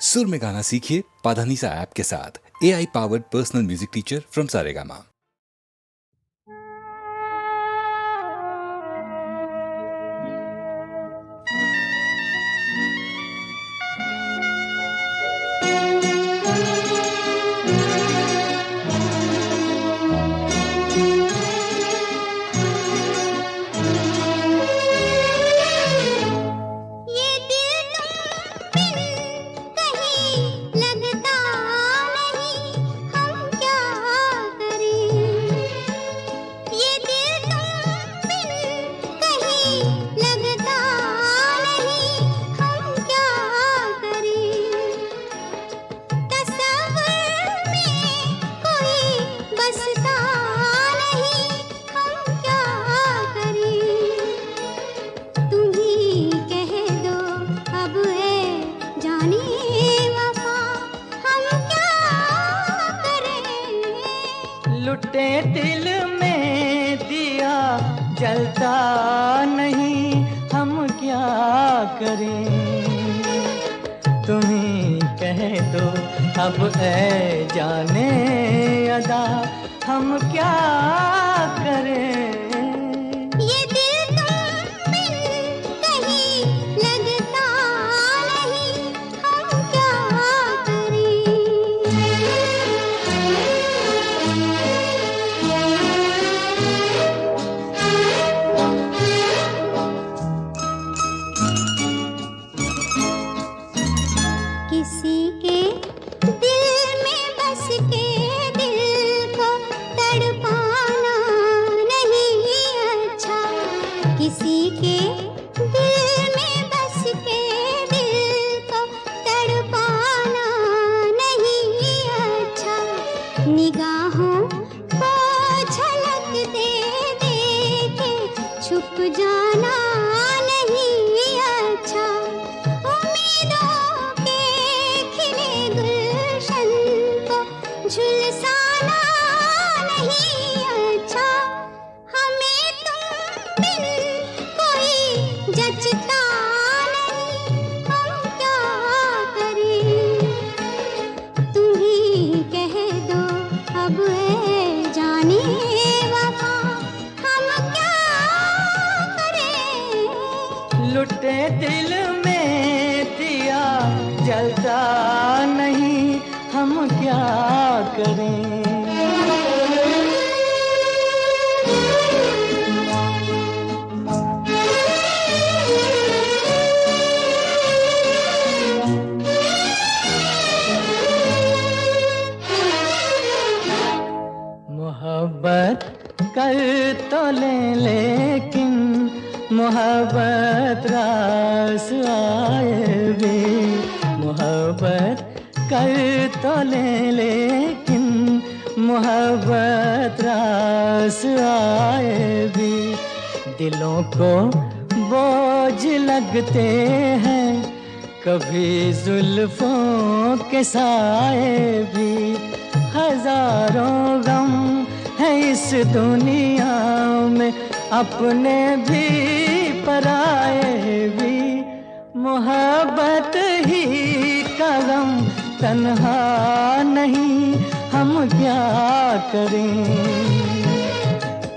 सुर में गाना सीखिए पाधानीसा ऐप के साथ। AI powered personal music teacher from Saregama. लुटे दिल में दिया जलता नहीं, हम क्या करें। तुम ही कह दो अब ऐ जाने अदा, हम क्या करें। किसी के दिल में बस के दिल को तड़पाना नहीं अच्छा। किसी के दिल में बस के दिल को तड़पाना नहीं अच्छा। निगाहों को झलक दे दे के छुप जाना नहीं अच्छा। झुलसाना नहीं अच्छा। हमें तुम बिन कोई जचता नहीं, हम क्या करें। तुम ही कह दो अब है जाने वफा, हम क्या करें। लुटे दिल में दिया जलता नहीं, हम क्या करें। मोहब्बत कर तो ले लेकिन मोहब्बत रास आए भी। मोहब्बत कर तो ले लेकिन मोहब्बत रास आए भी। दिलों को बोझ लगते हैं कभी जुल्फों के साए भी। हजारों गम है इस दुनिया में, अपने भी पराए भी। मोहब्बत ही का गम तन्हा नहीं, हम क्या करें।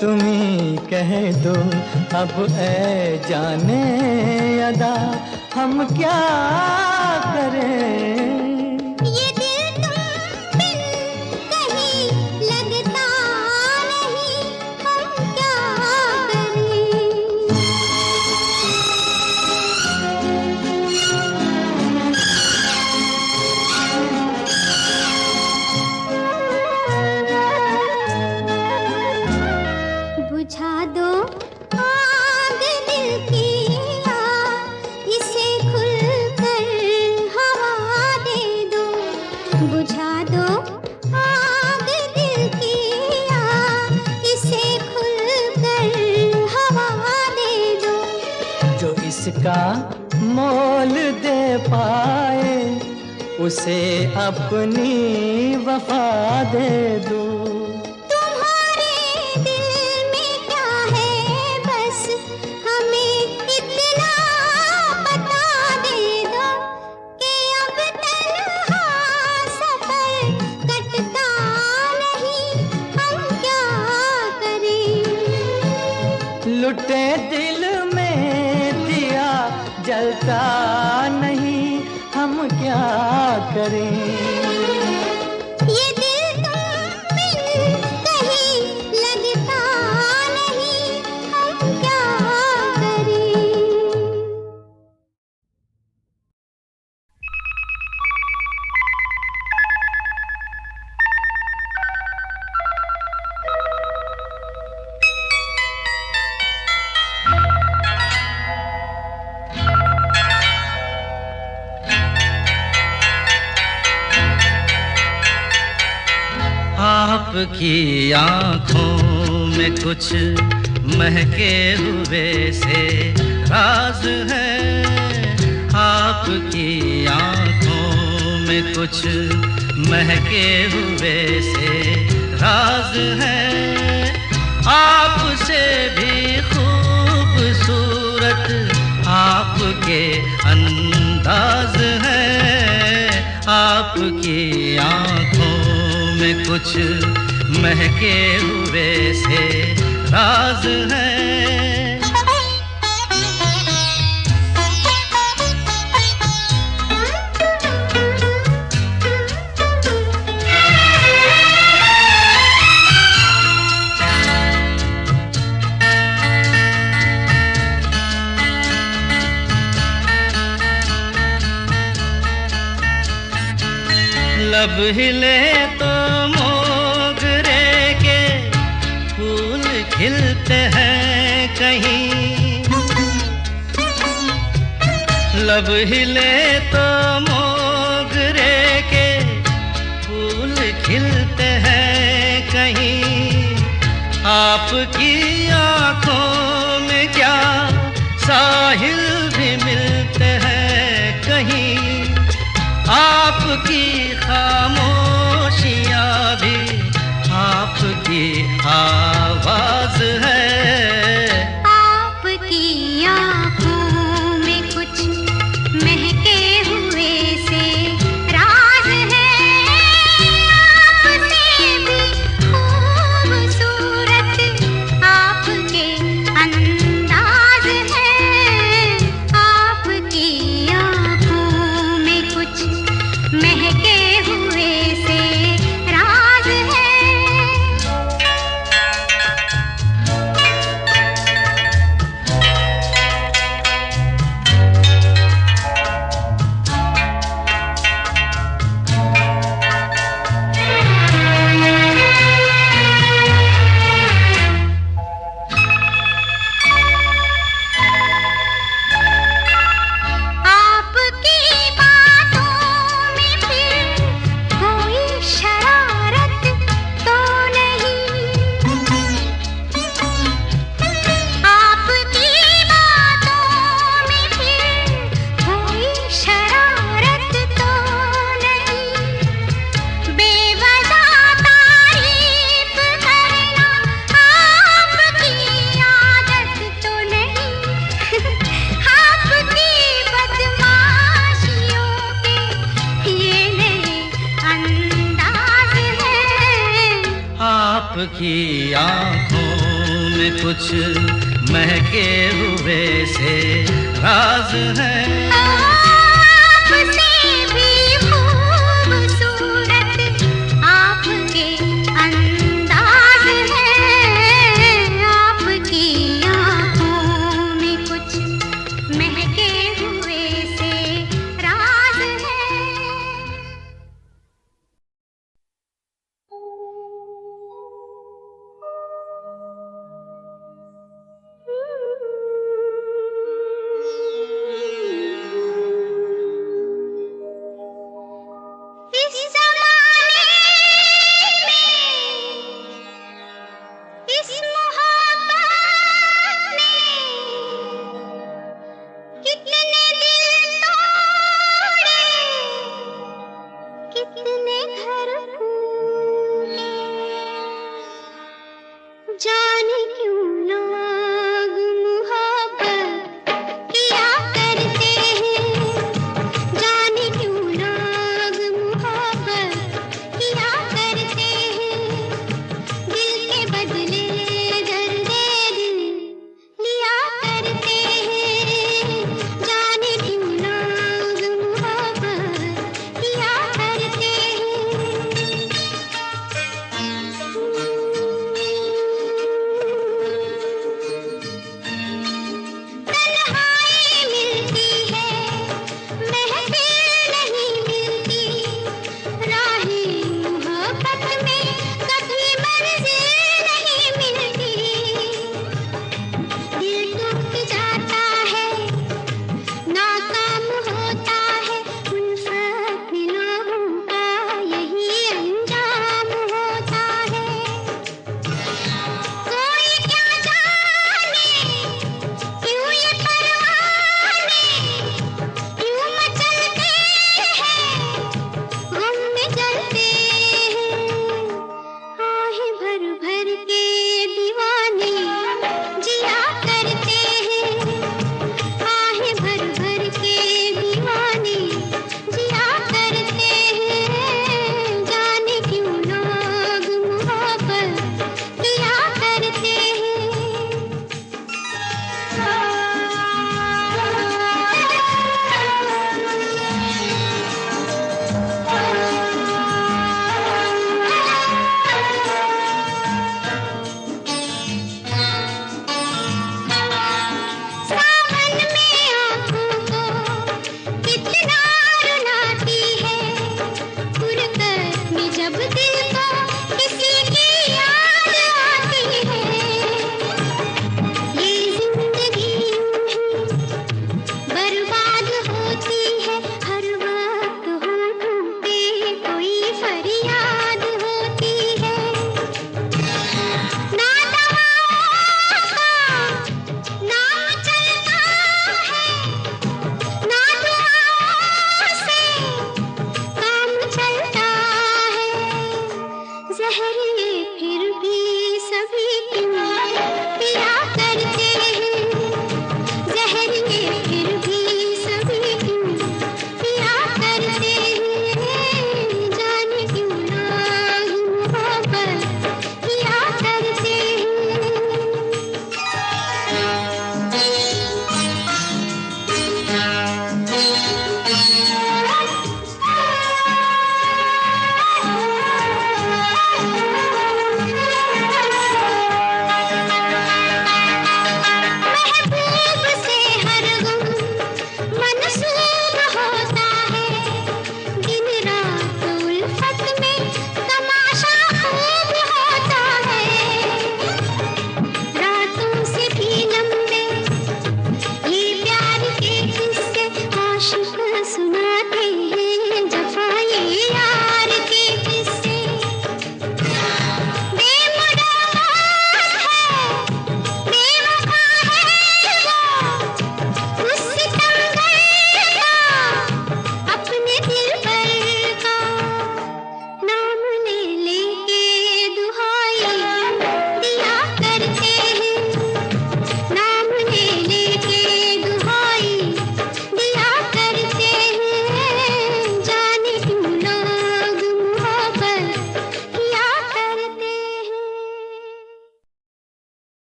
तुम ही कह दो अब ऐ जाने अदा, हम क्या करें। बुझा दो आग दिल की आग, इसे खुलकर हवा दे दो। बुझा दो आग दिल की आग, इसे खुलकर हवा दे दो। जो इसका मोल दे पाए उसे अपनी वफा दे दो। हमें इतना बता दे दो कि अब तक क्या करें। ये दिल तुम मिल कहीं लगता नहीं, हम क्या करें। आपकी आँखों में कुछ महके हुए से राज है। आपकी आँखों में कुछ महके हुए से राज है। आपसे भी खूबसूरत आपके अंदाज है। आपकी आँखों में कुछ महके हुए से राज है। लब हिले तो मोगरे के फूल खिलते हैं कहीं। लब हिले तो मोगरे के फूल खिलते हैं कहीं। आपकी आँखों में क्या साहिल भी मिलते हैं कहीं। आपकी खामोशियाँ भी आपकी आवाज है। आपकी आँखों में कुछ महके हुए से राज है। आपसे भी खूबसूरत आपके अंदाज है। आपकी आँखों में कुछ महके हुए से राज है। आपकी बातों में फिर कोई शरारत तो नहीं। आपकी बातों में फिर कोई शरारत तो नहीं। बेवजह तारीफ करना आपकी आदत तो नहीं। आपकी बदमाशियों के ये नए अंदाज है। आपकी आँखों में कुछ महके हुए से राज है। आपसे भी खूबसूरत आपके अंदाज है। आपकी आँखों में कुछ महके हुए से राज है।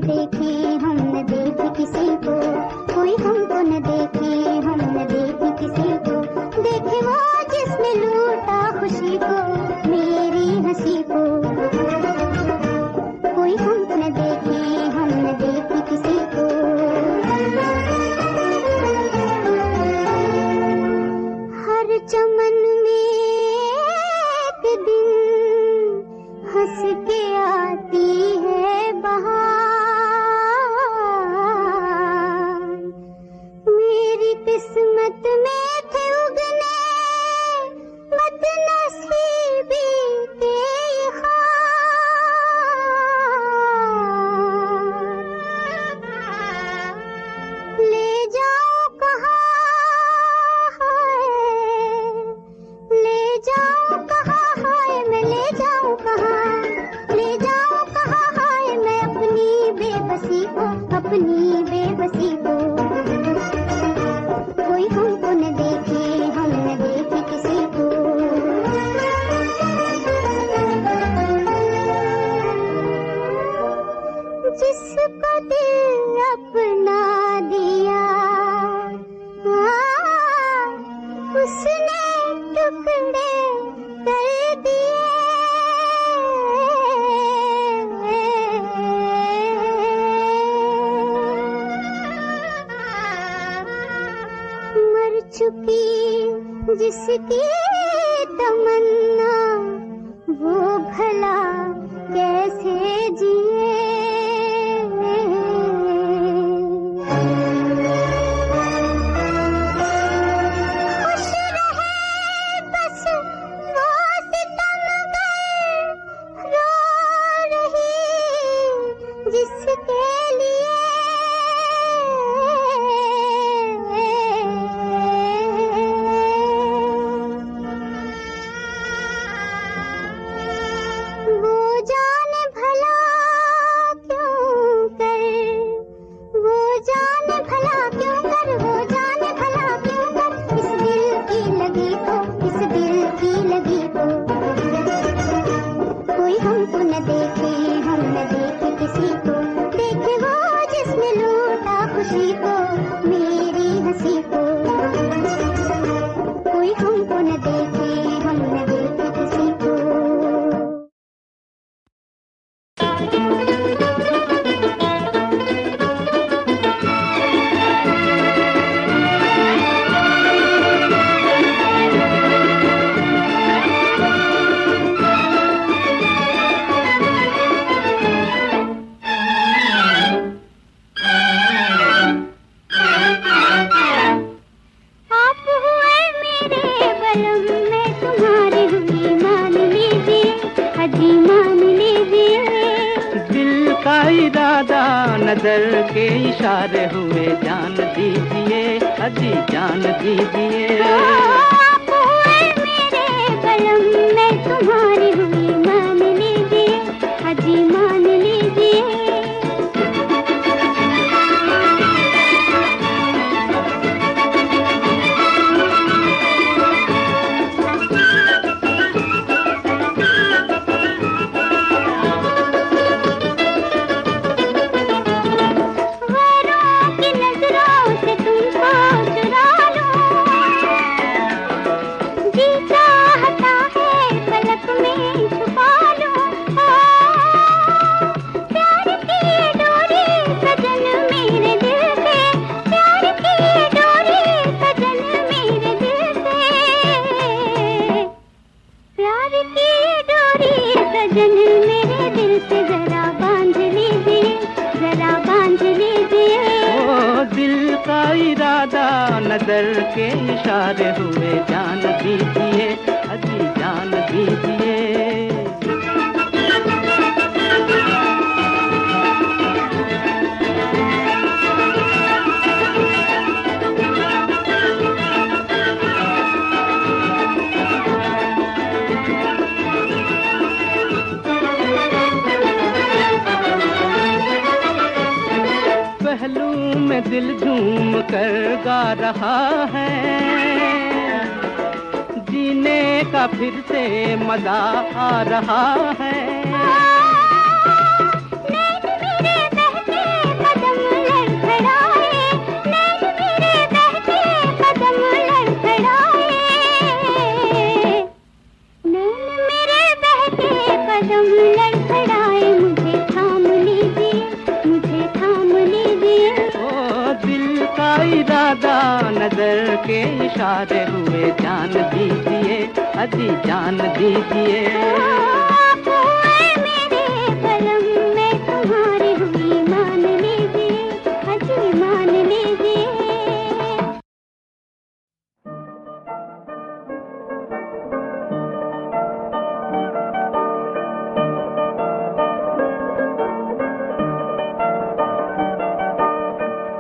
देखे हम न देखे किसी को, कोई हमको न देखे हम न देखे किसी को, देखे वो जिसने लूटा खुशी को, मेरी हंसी को, कोई हमको न देखे हम न देखे किसी को। हर चमन में एक दिन हंस के आती है बहार, मेरी किस्मत में थे उगने बदनसीबी के खार। ले जाओ कहाँ है, ले जाओ कहाँ है, मैं ले जाऊँ कहाँ, ले जाओ कहाँ है मैं अपनी बेबसी को, अपनी बेबसी को, कोई हमको न देखे हम न देखे किसी को। जिसको दिल अपना दिया उसने टुकड़े कर दिए, मर चुकी जिसकी तमन्ना वो भला कैसे जिए। खुश रहे बस वो सितमगर, रो रही जिसके लिए वो जाने भला क्यों कर, वो जाने भला क्यों कर, वो जाने भला क्यों कर, इस दिल की लगी को, इस दिल की लगी को, कोई हमको न देखे हम न देखे किसी को, देखे वो जिसने लूटा खुशी को, मेरी हंसी को, कोई हमको न देखे हम न देखे किसी को। आप हुए मेरे बलम में तुम्हारी हुई, मान लीजिए अजी मान लीजिए। दिल का इरादा नजर के इशारे हुए, जान दीजिए अजी जान दीजिए। आप हुए मेरे बलम में तुम्हारी हुई, मान लीजिए अजी मान लीजिए। गैरों की नजरों से तुमको चुरा लूं, जी चाहता है पलक में छुपा लूं। प्यार की ये डोरी सजन मेरे दिल से, प्यार की ये डोरी सजन मेरे दिल से, प्यार की ये डोरी सजन मेरे दिल से, जरा बांध लीजिए जरा बांध लीजिए। ओ दिल का इरादा नजर के इशारे हुए, जान दीजिए अजी जान दीजिए। पहलू में दिल झूम कर गा रहा है, जीने का फिर से मजा आ रहा है। नैन मेरे बहके कदम लड़खड़ाए, मुझे थाम लीजिए, मुझे थाम लीजिए। ओ दिल का इरादा नजर के इशारे हुए, जान दीजिए, अजी जान दीजिए। आप हुए मेरे बलम, मैं तुम्हारी हुई, मान लीजिए, अजी मान लीजिए।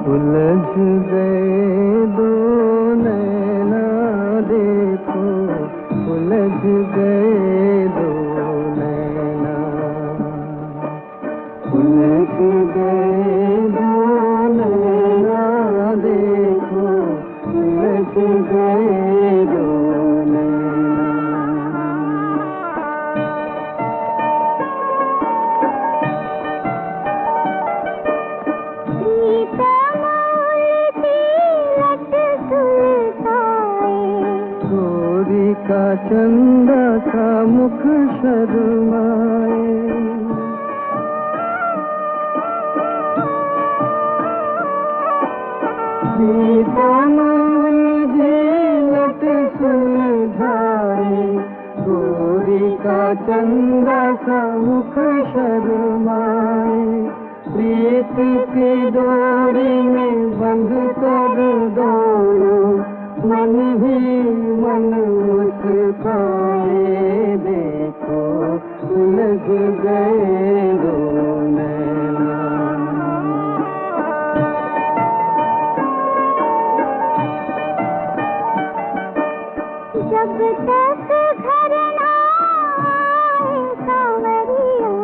उलझ गए दो नैना देखो, उलझ गए दो नैना, उलझ गए दो नैना देखो, उलझ गए दो नैना। गोरी का चंदा सा मुख शर्माए, लट सुलझाए, गोरी का चंदा सा मुख शर्माए। प्रीत की डोरी में बंध कर दोनों मन ही मन मुस्काए, देखो उलझ गए दो नैना। जब तक घर ना आए सांवरिया,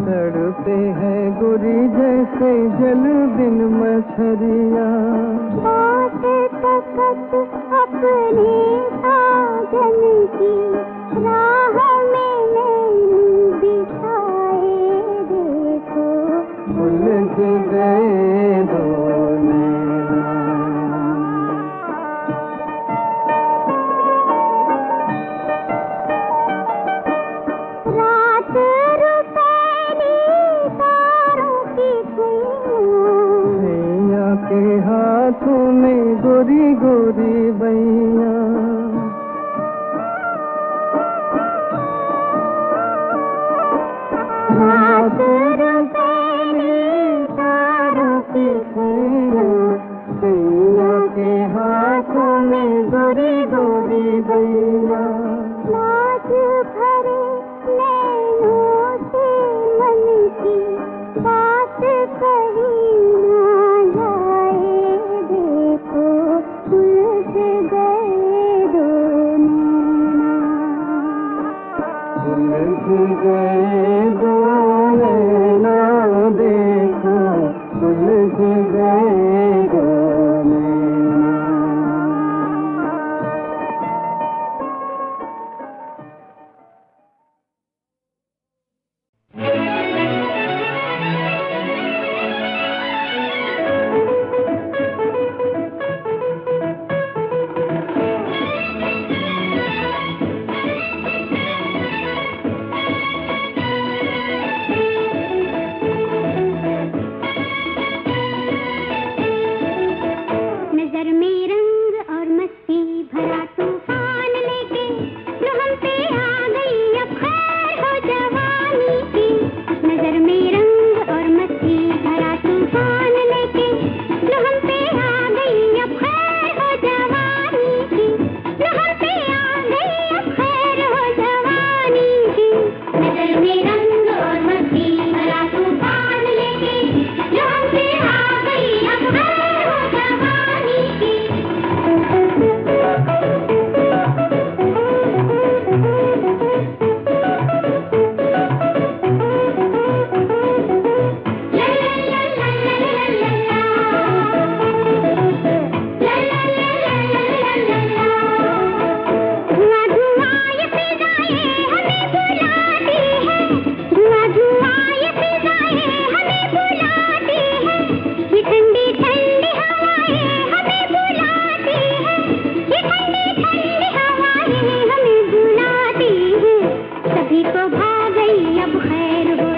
तड़पे है गोरी जैसे जल बिन मछरिया। बात तकत अपने साजन की, राह में नैन बिछाए, देखो उलझ गए दो नैना। रात रुपैली तारों की छैया के हाथों में गोरी गोरी बैया। रात रुपैली तारों की छैया के हाथों में गोरी गोरी बैया। नाच भरे नैनों से मन की बात कही ना जाए, देखो उलझ गए दो नैना। उलझ गए दो नैना देखो, उलझ गए दो नैना। गई अब खैर हो